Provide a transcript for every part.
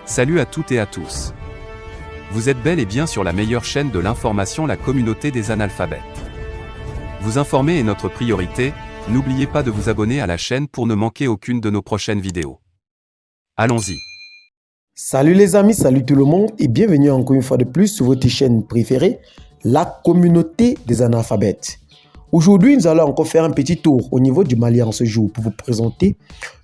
Salut à toutes et à tous. Vous êtes bel et bien sur la meilleure chaîne de l'information, la communauté des analphabètes. Vous informer est notre priorité, n'oubliez pas de vous abonner à la chaîne pour ne manquer aucune de nos prochaines vidéos. Allons-y. Salut les amis, salut tout le monde et bienvenue encore une fois de plus sur votre chaîne préférée, la communauté des analphabètes. Aujourd'hui, nous allons encore faire un petit tour au niveau du Mali en ce jour pour vous présenter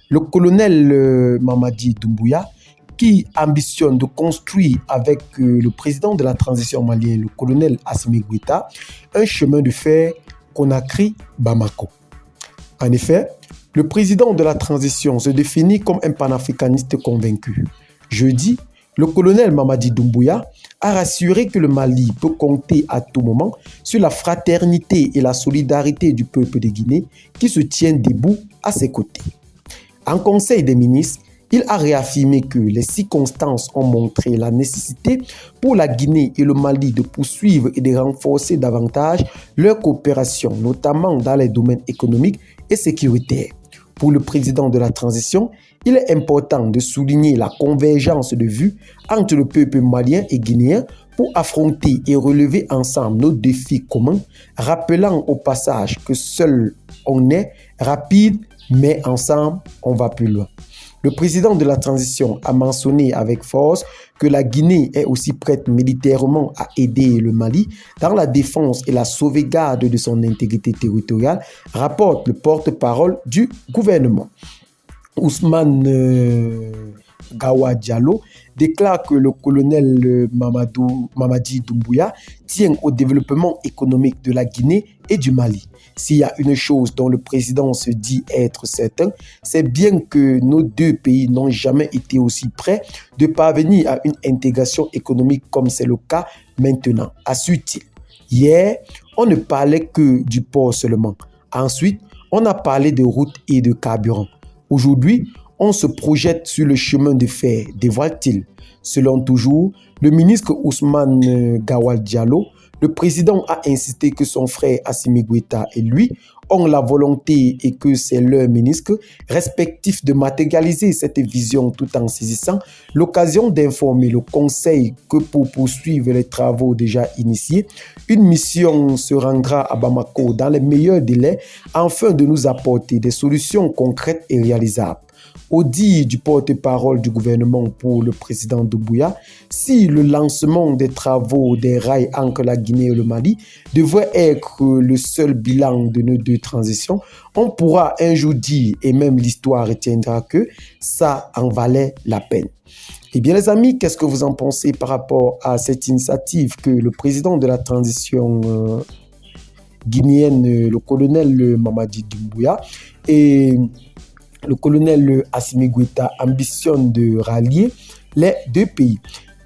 le colonel Mamadi Doumbouya qui ambitionne de construire avec le président de la transition malienne, le colonel Assimi Goïta, un chemin de fer Conakry-Bamako. En effet, le président de la transition se définit comme un panafricaniste convaincu. Jeudi, le colonel Mamadi Doumbouya a rassuré que le Mali peut compter à tout moment sur la fraternité et la solidarité du peuple de Guinée qui se tient debout à ses côtés. En Conseil des ministres, il a réaffirmé que les circonstances ont montré la nécessité pour la Guinée et le Mali de poursuivre et de renforcer davantage leur coopération, notamment dans les domaines économiques et sécuritaires. Pour le président de la transition, il est important de souligner la convergence de vues entre le peuple malien et guinéen pour affronter et relever ensemble nos défis communs, rappelant au passage que seul on est rapide, mais ensemble on va plus loin. Le président de la transition a mentionné avec force que la Guinée est aussi prête militairement à aider le Mali dans la défense et la sauvegarde de son intégrité territoriale, rapporte le porte-parole du gouvernement. Ousmane Gawa Diallo déclare que le colonel Mamadi Doumbouya tient au développement économique de la Guinée et du Mali. S'il y a une chose dont le président se dit être certain, c'est bien que nos deux pays n'ont jamais été aussi près de parvenir à une intégration économique comme c'est le cas maintenant, assure-t-il. Hier, on ne parlait que du port seulement. Ensuite, on a parlé de routes et de carburant. Aujourd'hui, on se projette sur le chemin de fer, dévoile-t-il. Selon toujours le ministre Ousmane Gawal Diallo, le président a insisté que son frère Assimi Goïta et lui ont la volonté et que c'est leur ministre respectif de matérialiser cette vision tout en saisissant l'occasion d'informer le Conseil que pour poursuivre les travaux déjà initiés, une mission se rendra à Bamako dans les meilleurs délais afin de nous apporter des solutions concrètes et réalisables. Au dit du porte-parole du gouvernement pour le président Doumbouya, si le lancement des travaux des rails entre la Guinée et le Mali devrait être le seul bilan de nos deux transitions, on pourra un jour dire, et même l'histoire retiendra que ça en valait la peine. Eh bien les amis, qu'est-ce que vous en pensez par rapport à cette initiative que le président de la transition guinéenne, le colonel Mamadi Doumbouya, et le colonel Assimi Goïta ambitionne de rallier les deux pays.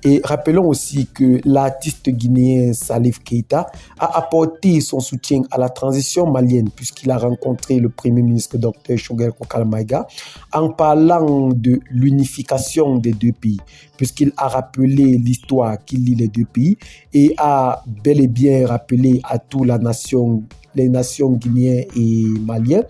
Et rappelons aussi que l'artiste guinéen Salif Keïta a apporté son soutien à la transition malienne puisqu'il a rencontré le premier ministre Dr Choguel Kokala Maïga en parlant de l'unification des deux pays puisqu'il a rappelé l'histoire qui lie les deux pays et a bel et bien rappelé à toute les nations guinéennes et maliennes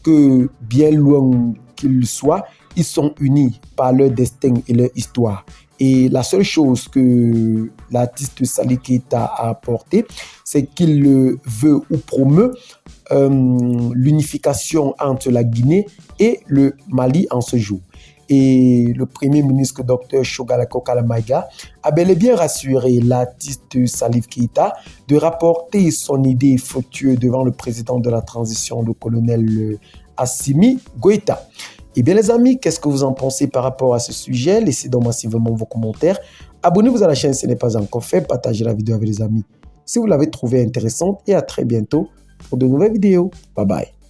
que bien loin qu'ils soient, ils sont unis par leur destin et leur histoire. Et la seule chose que l'artiste Salif Keïta a apporté, c'est qu'il veut ou promeut l'unification entre la Guinée et le Mali en ce jour. Et le premier ministre Dr Choguel Kokala Maïga a bel et bien rassuré l'artiste Salif Keïta de rapporter son idée fructueuse devant le président de la transition, le colonel Assimi Goïta. Eh bien les amis, qu'est-ce que vous en pensez par rapport à ce sujet? Laissez donc massivement vos commentaires. Abonnez-vous à la chaîne si ce n'est pas encore fait. Partagez la vidéo avec les amis si vous l'avez trouvée intéressante. Et à très bientôt pour de nouvelles vidéos. Bye bye.